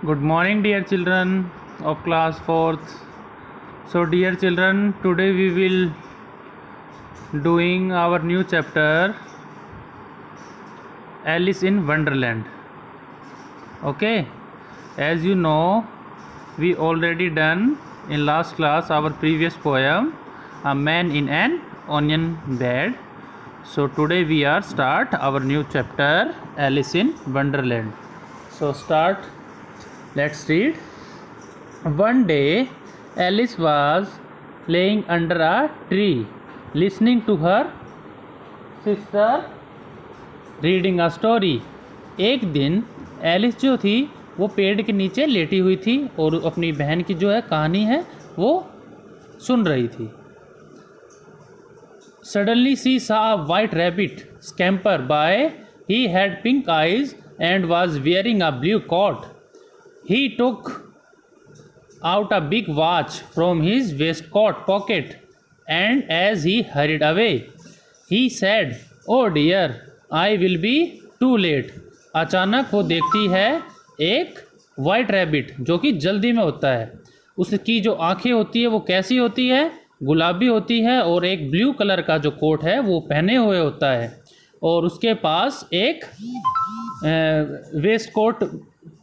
Good morning, dear children of class 4th. So, dear children, today we will doing our new chapter Alice in Wonderland. Okay, as you know, we already done in last class our previous poem, A Man in an Onion Bed. So today we are start our new chapter Alice in Wonderland. So start. Let's read. One day, Alice was laying under a tree, listening to her sister reading a story. एक दिन Alice जो थी वो पेड़ के नीचे लेटी हुई थी और अपनी बहन की जो है कहानी है वो सुन रही थी. Suddenly she saw a white rabbit scamper by. He had pink eyes and was wearing a blue coat. He took out a big watch from his waistcoat pocket, and as he hurried away, he said, "Oh dear, I will be too late." अचानक वो देखती है एक white rabbit जो कि जल्दी में होता है. उसकी जो आंखें होती है वो कैसी होती है? गुलाबी होती है और एक ब्लू कलर का जो कोट है वो पहने हुए होता है और उसके पास एक वेस्ट कोट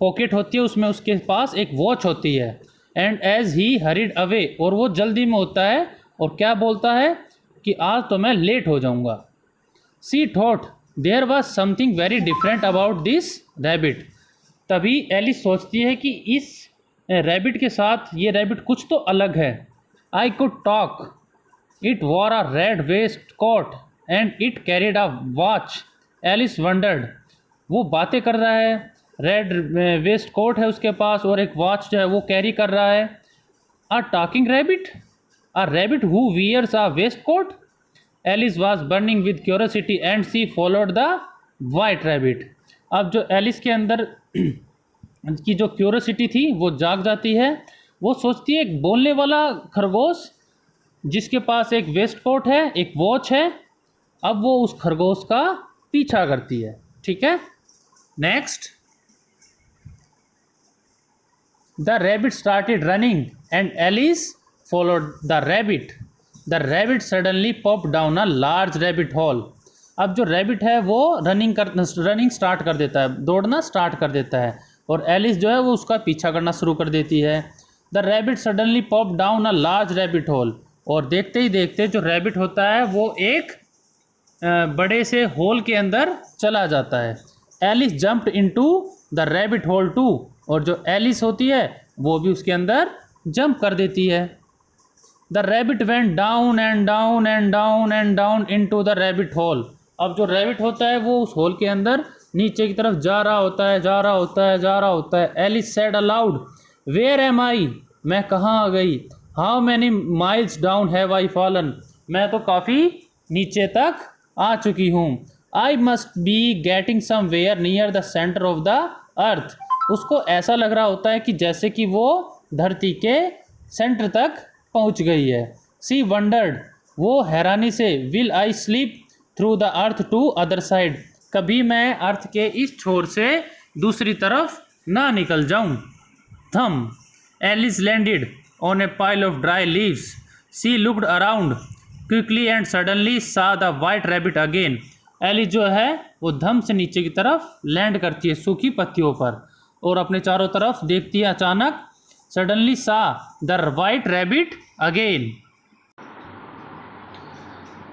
पॉकेट होती है, उसमें उसके पास एक वॉच होती है. And as he hurried away, और वो जल्दी में होता है और क्या बोलता है कि आज तो मैं लेट हो जाऊंगा. She thought there was something very different about this rabbit. तभी एलिस सोचती है कि इस रैबिट के साथ ये रैबिट कुछ तो अलग है. I could talk, it wore a red waistcoat and it carried a watch. Alice wondered, वो बातें कर रहा है, रेड वेस्ट कोट है उसके पास और एक वॉच जो है वो कैरी कर रहा है. A talking rabbit, a rabbit who wears a waistcoat. Alice was burning with curiosity and she followed the white rabbit. अब जो एलिस के अंदर की जो क्यूरियोसिटी थी वो जाग जाती है. वो सोचती है एक बोलने वाला खरगोश जिसके पास एक वेस्ट कोट है, एक वॉच है. अब वो उस खरगोश का पीछा करती है. ठीक है, next. The rabbit started running and Alice followed the rabbit. The rabbit suddenly popped down a large rabbit hole. अब जो रैबिट है वो रनिंग स्टार्ट कर देता है, दौड़ना स्टार्ट कर देता है और एलिस जो है वो उसका पीछा करना शुरू कर देती है. The rabbit suddenly pop down a large rabbit hole. और देखते ही देखते जो रैबिट होता है वो एक बड़े से होल के अंदर चला जाता है. Alice jumped into the rabbit hole too. और जो एलिस होती है वो भी उसके अंदर जंप कर देती है. The rabbit went down and down and down and down into the rabbit whole. अब जो रैबिट होता है वो उस होल के अंदर नीचे की तरफ जा रहा होता है, जा रहा होता है, जा रहा होता है. Alice said aloud, where am I, मैं कहाँ आ गई. How many miles down have I fallen, मैं तो काफ़ी नीचे तक आ चुकी हूँ. I must be getting somewhere near the centre of the earth. उसको ऐसा लग रहा होता है कि जैसे कि वो धरती के सेंटर तक पहुंच गई है. सी वंडर्ड, वो हैरानी से. Will I sleep through the earth to other side, कभी मैं अर्थ के इस छोर से दूसरी तरफ ना निकल जाऊं. Thump, Alice landed on a pile of dry leaves. She looked around quickly and suddenly saw the white rabbit again. Alice जो है वो धम से नीचे की तरफ लैंड करती है सूखी पत्तियों पर और अपने चारों तरफ देखती है. अचानक suddenly saw the white rabbit again.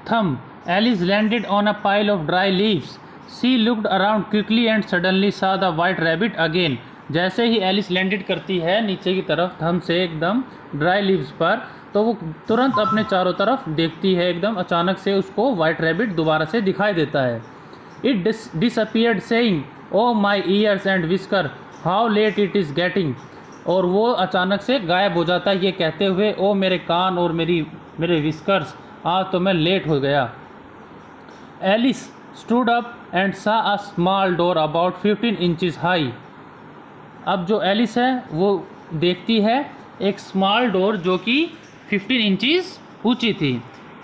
Thump, Alice landed on a pile of dry leaves. She looked around quickly and suddenly saw the white rabbit again. जैसे ही एलिस लैंडेड करती है नीचे की तरफ थम से एकदम ड्राई लीव्स पर, तो वो तुरंत अपने चारों तरफ देखती है. एकदम अचानक से उसको वाइट रैबिट दोबारा से दिखाई देता है. It disappeared saying, oh my ears and whisker, how late it is getting. और वो अचानक से गायब हो जाता है ये कहते हुए, ओ मेरे कान और मेरे विस्कर्स, आज तो मैं लेट हो गया. एलिस स्टूड अप एंड सा a small door about 15 inches high. अब जो एलिस है वो देखती है एक स्मॉल डोर जो कि 15 इंचेस ऊंची थी.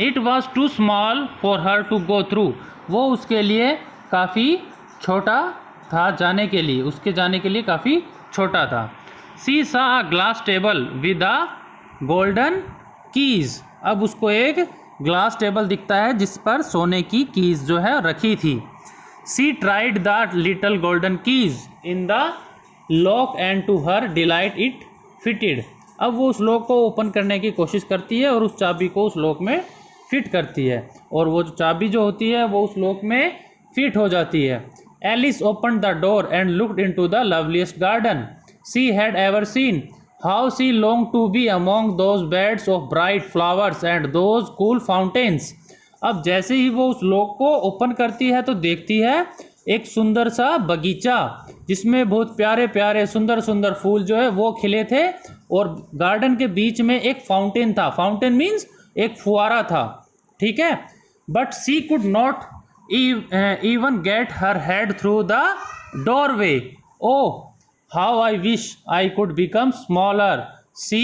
It was too small for her to go through. वो उसके लिए काफ़ी छोटा था जाने के लिए, उसके जाने के लिए काफ़ी छोटा था। सी सा a glass table with a golden keys. अब उसको एक ग्लास टेबल दिखता है जिस पर सोने की कीज़ जो है रखी थी। She tried the little golden keys in the lock and to her delight it fitted. अब वो उस लॉक को ओपन करने की कोशिश करती है और उस चाबी को उस लॉक में फिट करती है, और वो जो चाबी जो होती है वो उस लॉक में फिट हो जाती है। Alice open the door and looked into the loveliest garden she had ever seen. How she long to be among those beds of bright flowers and those cool fountains. अब जैसे ही वो उस lock को open करती है तो देखती है एक सुंदर सा बगीचा जिसमें बहुत प्यारे प्यारे सुंदर सुंदर फूल जो है वो खिले थे, और गार्डन के बीच में एक फाउंटेन था। फाउंटेन मीन्स एक फुआरा था, ठीक है। But she could not even get her head through the doorway. Oh, how I wish I could become smaller, she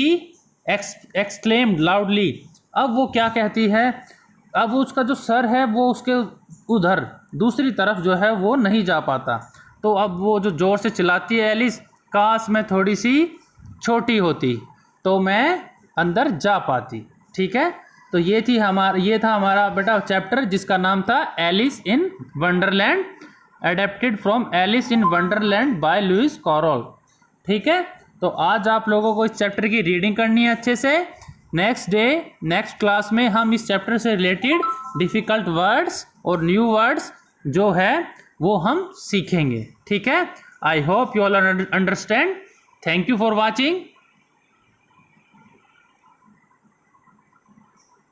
exclaimed loudly. अब वो क्या कहती है, अब उसका जो सर है वो उसके उधर दूसरी तरफ जो है वो नहीं जा पाता, तो अब वो जो ज़ोर से चिल्लाती है एलिस, काश मैं थोड़ी सी छोटी होती तो मैं अंदर जा पाती, ठीक है। तो ये था हमारा बेटा चैप्टर जिसका नाम था Alice in Wonderland, adapted from Alice in Wonderland by Lewis Carroll, ठीक है। तो आज आप लोगों को इस चैप्टर की रीडिंग करनी है अच्छे से। नेक्स्ट क्लास में हम इस चैप्टर से रिलेटेड डिफ़िकल्ट वर्ड्स और न्यू वर्ड्स जो है वो हम सीखेंगे, ठीक है। I hope you all understand. Thank you for watching.